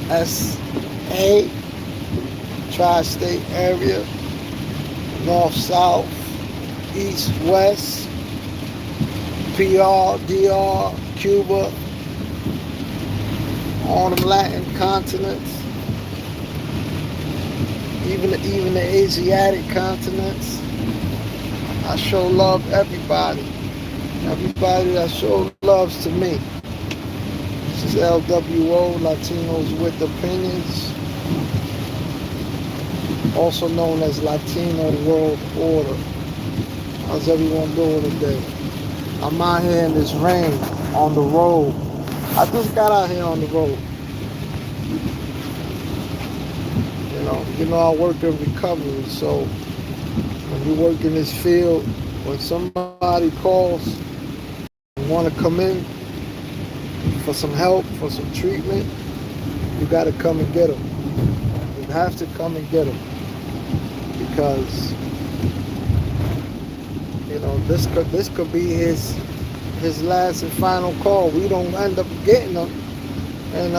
USA, tri-state area, north, south, east, west, PR, DR, Cuba, all the Latin continents, even the Asiatic continents. I show love everybody. Everybody that shows loves to me. This is LWO, Latinos with Opinions, also known as Latino World Order. How's everyone doing today? I'm out here in this rain on the road. I just got out here on the road. I work in recovery, so when you work in this field, when somebody calls and want to come in for some help, for some treatment, you got to come and get them. You have to come and get them because this could be his last and final call. We don't end up getting him, and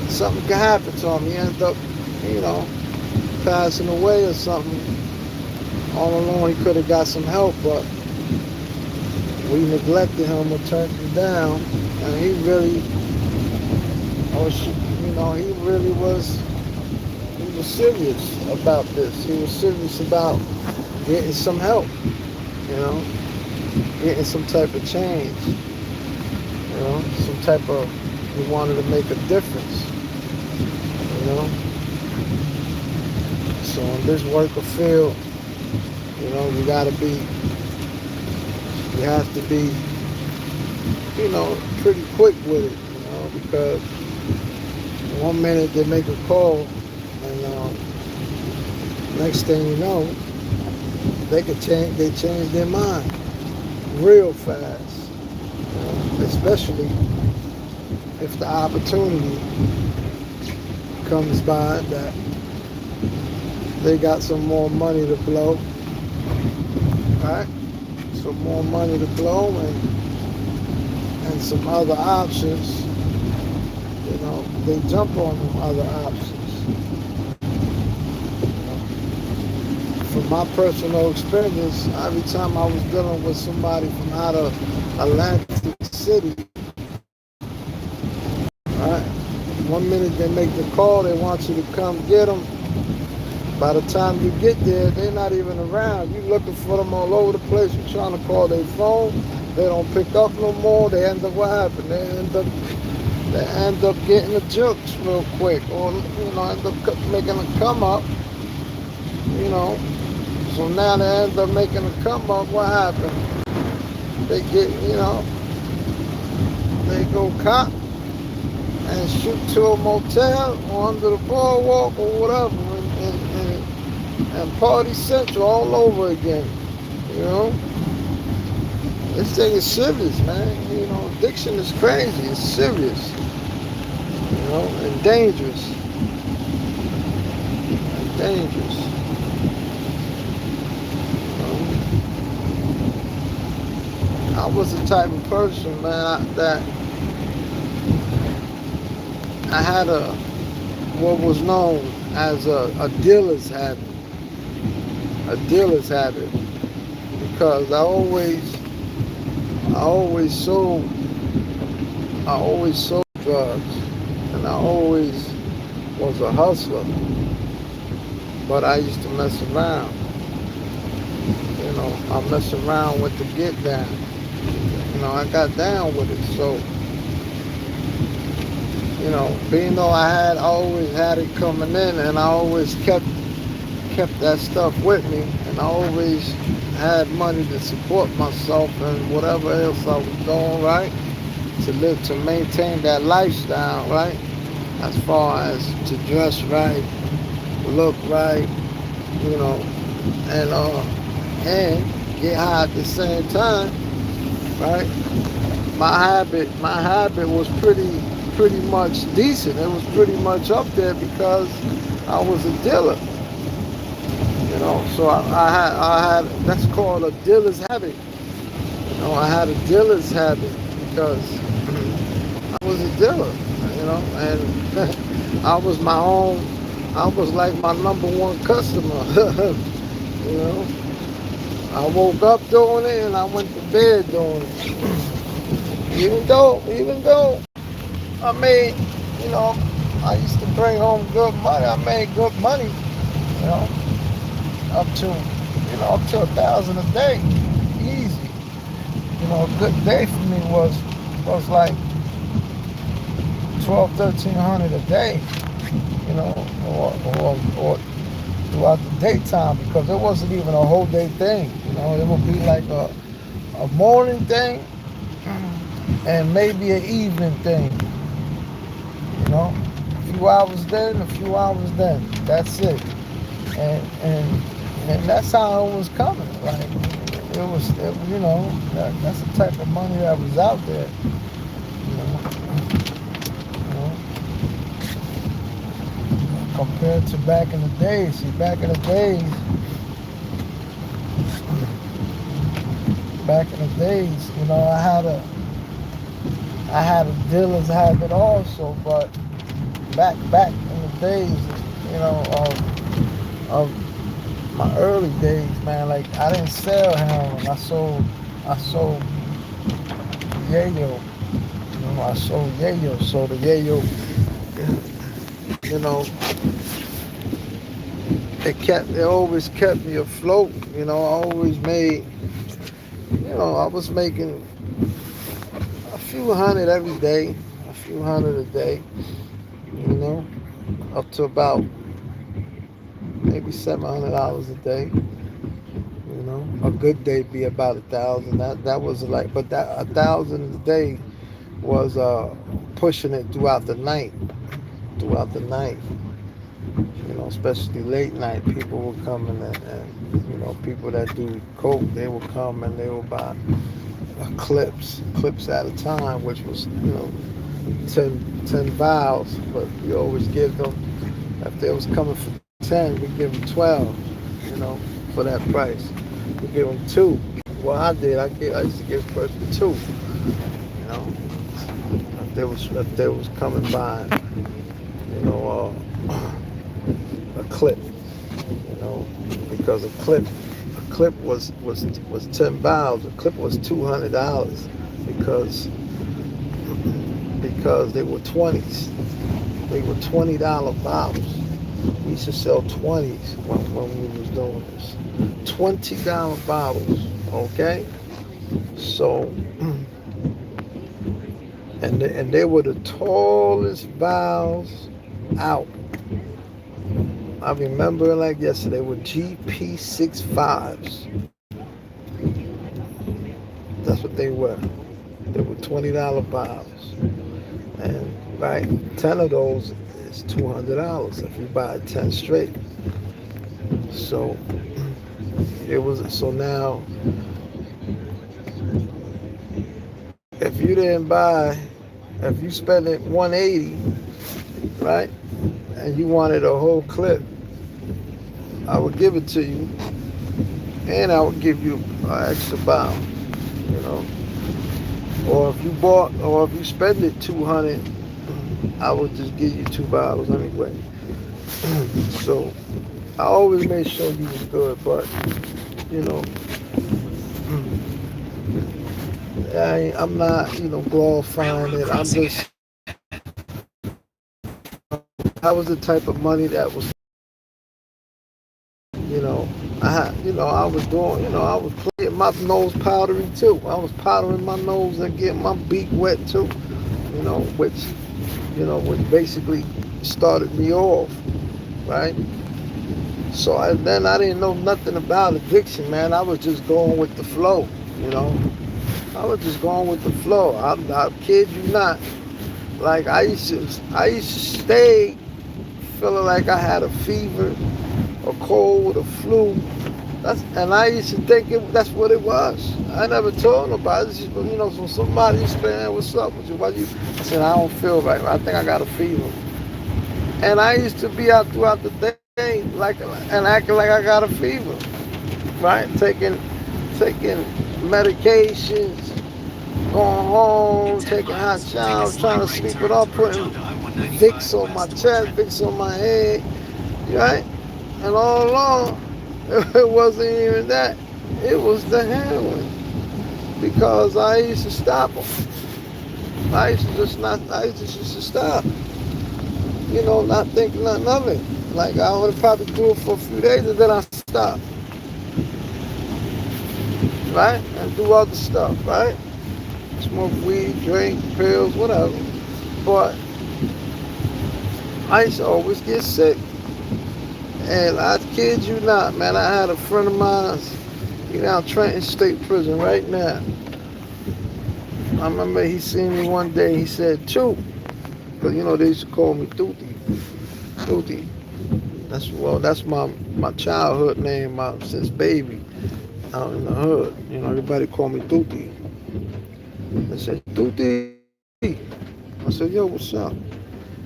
something can happen to him. He ends up, passing away or something. All along, he could have got some help, but we neglected him or turned him down, and he really was serious about this. He was serious about getting some help, getting some type of change, some type of, he wanted to make a difference, So in this worker field, you have to be, pretty quick with it, because one minute they make a call, and next thing you know, they change their mind real fast, especially if the opportunity comes by that they got some more money to blow, right? Some more money to blow, and some other options, they jump on them other options. From my personal experience, every time I was dealing with somebody from out of Atlantic City, right? One minute they make the call, they want you to come get them. By the time you get there, they're not even around. You're looking for them all over the place. You're trying to call their phone. They don't pick up no more. They end up, what happened? They end up getting the jokes real quick, or end up making a come up. So now they end up making a come up. What happened? They get, they go cop and shoot to a motel or under the boardwalk or whatever, and party central all over again. This thing is serious, man. Addiction is crazy. It's serious, and dangerous. And dangerous. I was the type of person, man, that I had what was known as a dealer's habit. A dealer's habit, because I always sold drugs, and I always was a hustler, but I used to mess around. I mess around with the get down. I got down with it, so being though I always had it coming in, and I always kept that stuff with me, and I always had money to support myself and whatever else I was doing, right? To maintain that lifestyle, right? As far as to dress right, look right, and get high at the same time, right? My habit was pretty much decent. It was pretty much up there because I was a dealer. So I had that's called a dealer's habit. I had a dealer's habit because I was a dealer. and I was like my number one customer. you know, I woke up doing it and I went to bed doing it. Even though I made, you know, I used to bring home good money. I made good money, you know, up to, up to 1,000 a day, easy. A good day for me was like 12, 1,300 a day, or throughout the daytime, because it wasn't even a whole day thing. It would be like a morning thing and maybe an evening thing. A few hours then, a few hours then. That's it. And that's how it was coming. Like that's the type of money that was out there. You know, compared to back in the days. See, back in the days, I had a dealer's habit also, but back in the days, of my early days, man, like I didn't sell heroin. I sold yayo. I sold yayo. So the yayo, you know, it always kept me afloat. I always made, I was making a few hundred every day, a few hundred a day, up to about maybe $700 a day. A good day be about 1,000. That was like, but that 1,000 a day was pushing it throughout the night. Especially late night, people would come and people that do coke, they would come and they would buy clips at a time, which was 10 vials, but we always give them, if they was coming for 10, we give them 12, for that price. We give them 2. Well, I used to give a person 2, if they was coming by, a clip, because a clip was 10 vials. A clip was $200 because they were 20s. They were $20 bottles. We used to sell 20s when we was doing this. $20 bottles, okay? So, and they were the tallest vials out. I remember like yesterday with GP65s. That's what they were. They were $20 vials. And right, 10 of those is $200 if you buy 10 straight. So now if you spend it 180, right, and you wanted a whole clip, I would give it to you, and I would give you an extra bottle, or if you spend it 200, I would just give you 2 bottles anyway. So I always made sure you was good, but I'm not glorifying it. I'm just, that was the type of money that was, I was doing, I was getting my nose powdery too. I was powdering my nose and getting my beak wet too, which basically started me off, right? So I didn't know nothing about addiction, man. I was just going with the flow, I was just going with the flow. I kid you not. Like I used to stay feeling like I had a fever, a cold, a flu. And I used to think that's what it was. I never told nobody. It's just, so somebody used to say, "Hey, what's up with you? I said, I don't feel right. I think I got a fever. And I used to be out throughout the day and acting like I got a fever, right? Taking medications, going home, taking hot showers, trying to sleep it off, putting Vicks on my chest, Vicks on my head, right? And all along, it wasn't even that. It was the heroin because I used to stop them. I used to just not. I used to just stop. Not thinking nothing of it. Like I would probably do it for a few days and then I stop, right? And do other stuff, right? Smoke weed, drink, pills, whatever. But I used to always get sick. And I kid you not, man, I had a friend of mine, out Trenton State Prison right now. I remember he seen me one day, he said, Chew, because they used to call me Tuti. Tuti. That's my childhood name since baby out in the hood. Everybody call me Tuti. They said, Tuti. I said, yo, what's up?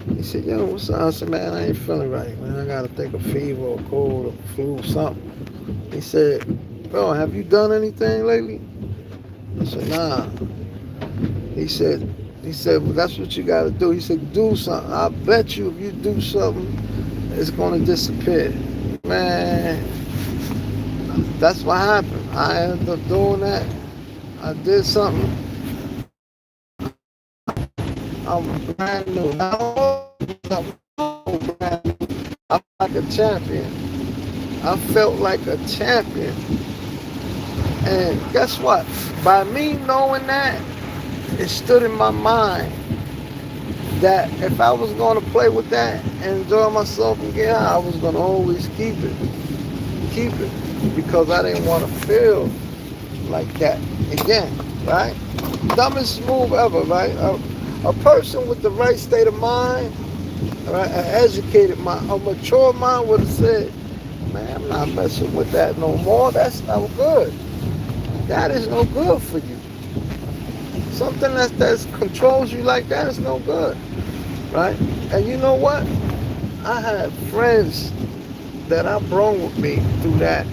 He said, yo, what's up? I said, man, I ain't feeling right, man. I gotta take a fever or cold or flu, something. He said, bro, have you done anything lately? I said, nah. He said, well, that's what you gotta do. He said, do something. I bet you if you do something, it's gonna disappear. Man, that's what happened. I ended up doing that. I did something. I'm brand new. I'm like a champion. I felt like a champion. And guess what? By me knowing that, it stood in my mind that if I was going to play with that and enjoy myself and get high, I was going to always keep it. Keep it. Because I didn't want to feel like that again, right? Dumbest move ever, right? A person with the right state of mind, right, an educated mind, a mature mind would have said, man, I'm not messing with that no more. That's no good. That is no good for you. Something that controls you like that is no good, right? And you know what? I had friends that I brought with me through that,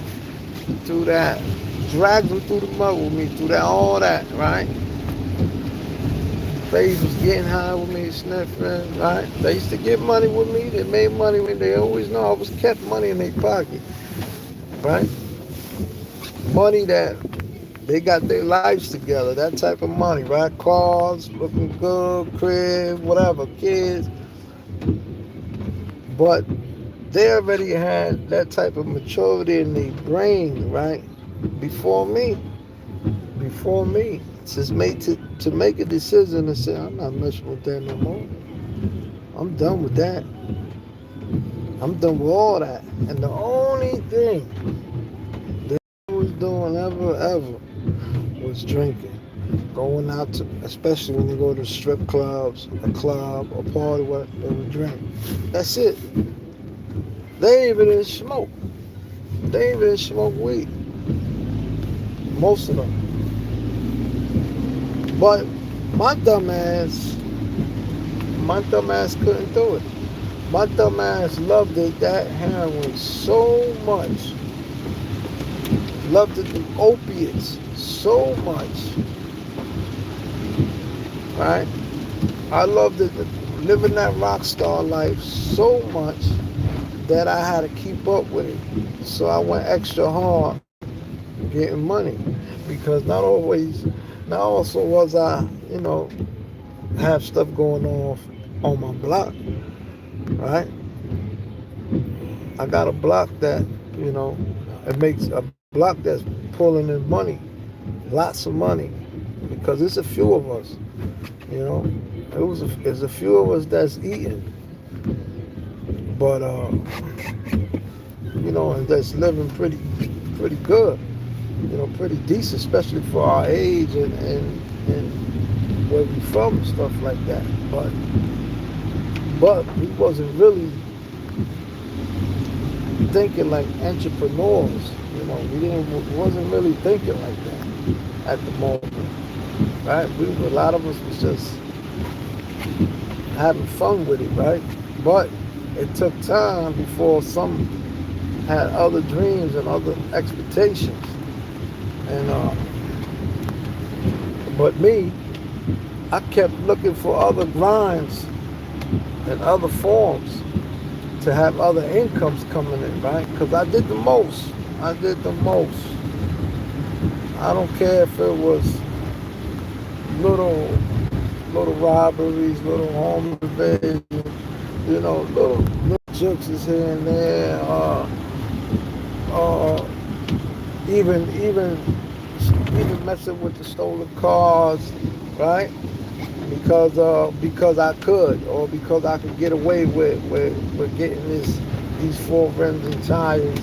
dragged them through the mud with me, through that, all that, right? They was getting high with me, sniffing, right? They used to get money with me. They made money with me. They always know I was kept money in their pocket, right? Money that they got their lives together, that type of money, right? Cars, looking good, crib, whatever, kids. But they already had that type of maturity in their brain, right? Before me. Before me. Just made to make a decision and say, I'm not messing with that no more. I'm done with that. I'm done with all that. And the only thing that I was doing ever was drinking. Going out to, especially when you go to strip clubs, a club, a party, what they would drink. That's it. They even didn't smoke. They even didn't smoke weed. Most of them. But my dumb ass couldn't do it. My dumb ass loved that heroin so much. Loved the opiates so much. Right? I loved living that rock star life so much that I had to keep up with it. So I went extra hard getting money. Because not also was I, have stuff going on my block, right? I got a block that, it makes a block that's pulling in money, lots of money, because it's a few of us, there's a few of us that's eating, but and that's living pretty good, pretty decent, especially for our age and where we from and stuff like that. But we wasn't really thinking like entrepreneurs. Wasn't really thinking like that at the moment, right? A lot of us was just having fun with it, right? But it took time before some had other dreams and other expectations. And but me, I kept looking for other grinds and other forms to have other incomes coming in, right? Because I did the most. I did the most. I don't care if it was little little robberies, little home invasions, little jokes here and there. Uh, even messing with the stolen cars, right? Because I could, or because I could get away with getting these four rims and tires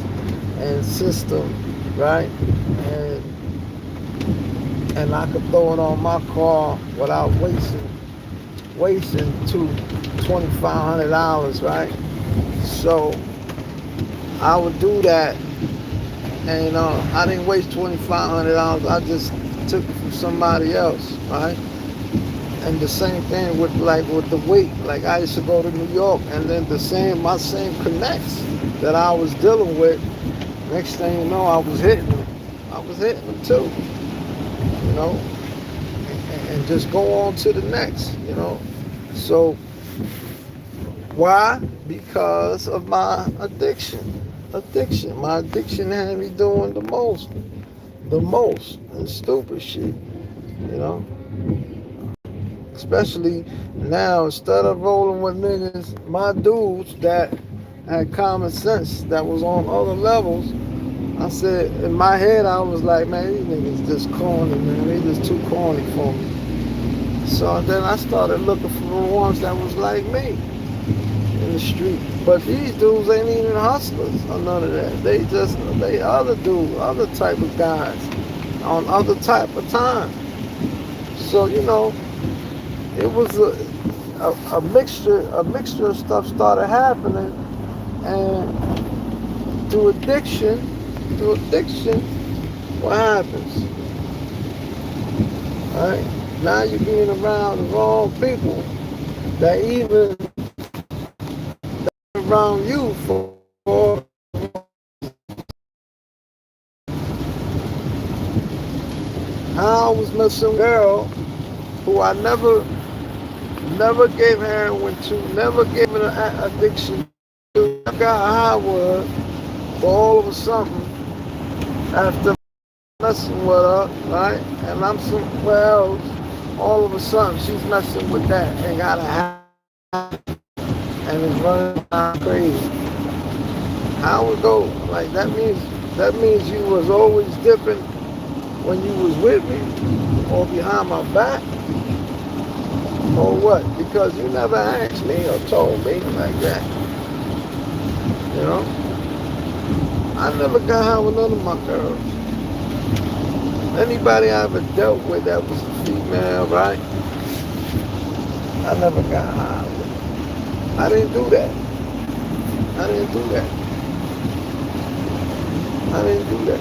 and system, right? And and I could throw it on my car without wasting $2,500, right? So I would do that, and I didn't waste $2,500. I just took it from somebody else, right? And the same thing with the weight. Like I used to go to New York, and then my same connects that I was dealing with. Next thing you know, I was hitting them. I was hitting them too, you know, and just go on to the next. So why? Because of my addiction. My addiction had me doing the most, and stupid shit, you know. Especially now, instead of rolling with niggas, my dudes that had common sense, that was on other levels, I said, in my head, I was like, man, these niggas just corny, man. They just too corny for me. So then I started looking for the ones that was like me in the street. But these dudes ain't even hustlers or none of that. They other dudes, other type of guys on other type of time. So, it was a mixture of stuff started happening, and through addiction, what happens? Right? Now you're being around the wrong people that even around you for how I was messing with a girl who I never gave heroin to, never gave an addiction to. I got high with her, but all of a sudden, after messing with her, right, and I'm somewhere else, all of a sudden she's messing with that and got a high and is running around crazy. How it go? Like that means you was always dipping when you was with me or behind my back or what? Because you never asked me or told me like that. You know? I never got high with none of my girls. Anybody I ever dealt with that was a female, right? I never got high with. I didn't do that. I didn't do that. I didn't do that.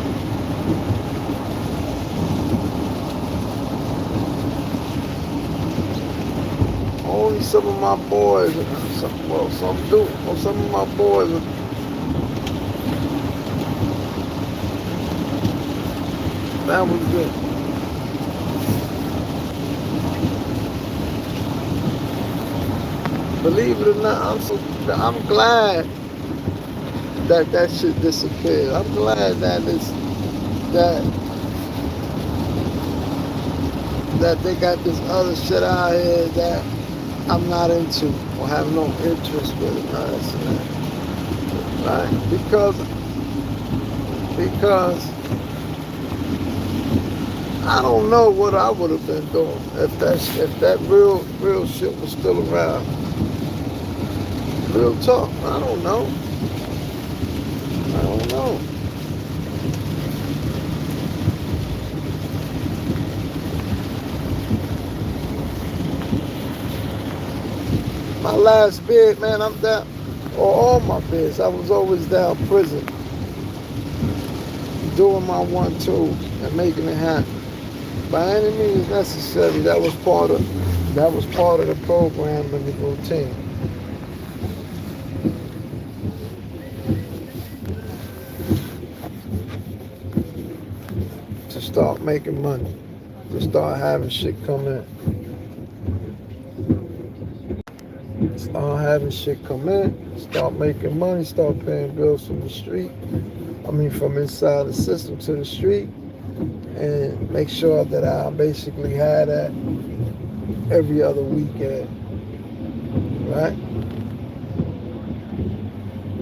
Only some of my boys, some of my boys, that was good. Believe it or not, I'm glad that shit disappeared. I'm glad that that they got this other shit out here that I'm not into or have no interest with it. Right? Because I don't know what I would have been doing if that real shit was still around. Real talk. I don't know. I don't know. My last bid, man, I'm down, or all my bids, I was always down prison, doing my 1-2 and making it happen. By any means necessary, that was part of the program and the routine. To start making money, to start having shit come in. Start having shit come in, start making money, start paying bills from the street. I mean, from inside the system to the street, and make sure that I basically had that every other weekend, right?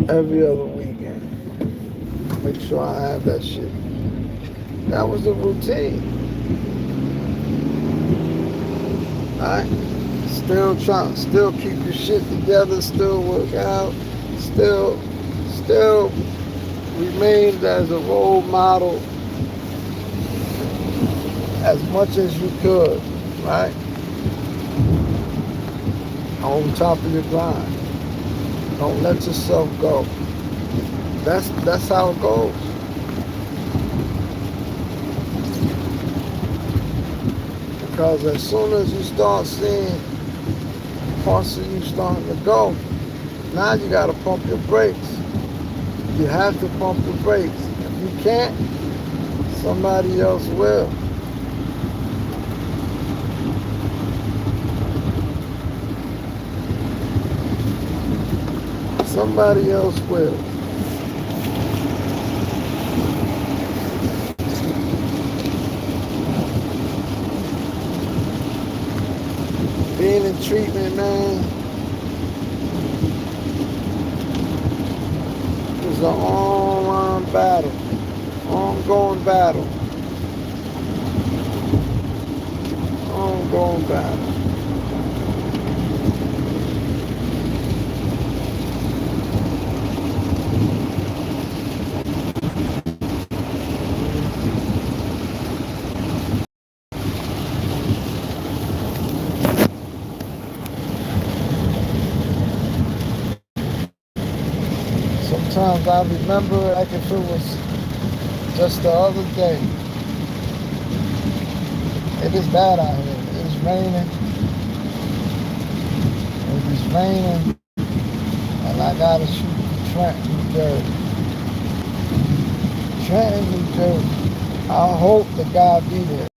Every other weekend. Make sure I have that shit. That was the routine, right? Still keep your shit together, still work out, still remained as a role model as much as you could, right? On top of your grind. Don't let yourself go. That's how it goes. Because as soon as you start seeing parts of you starting to go, now you gotta pump your brakes. You have to pump the brakes. If you can't, somebody else will. Somebody else will. Being in treatment, man, is an ongoing battle. Ongoing battle. Ongoing battle. Sometimes I remember it like if it was just the other day. It is bad out here. It is raining. It is raining. And I gotta shoot for Trenton, New Jersey. Trenton, New Jersey. I hope the guy be there.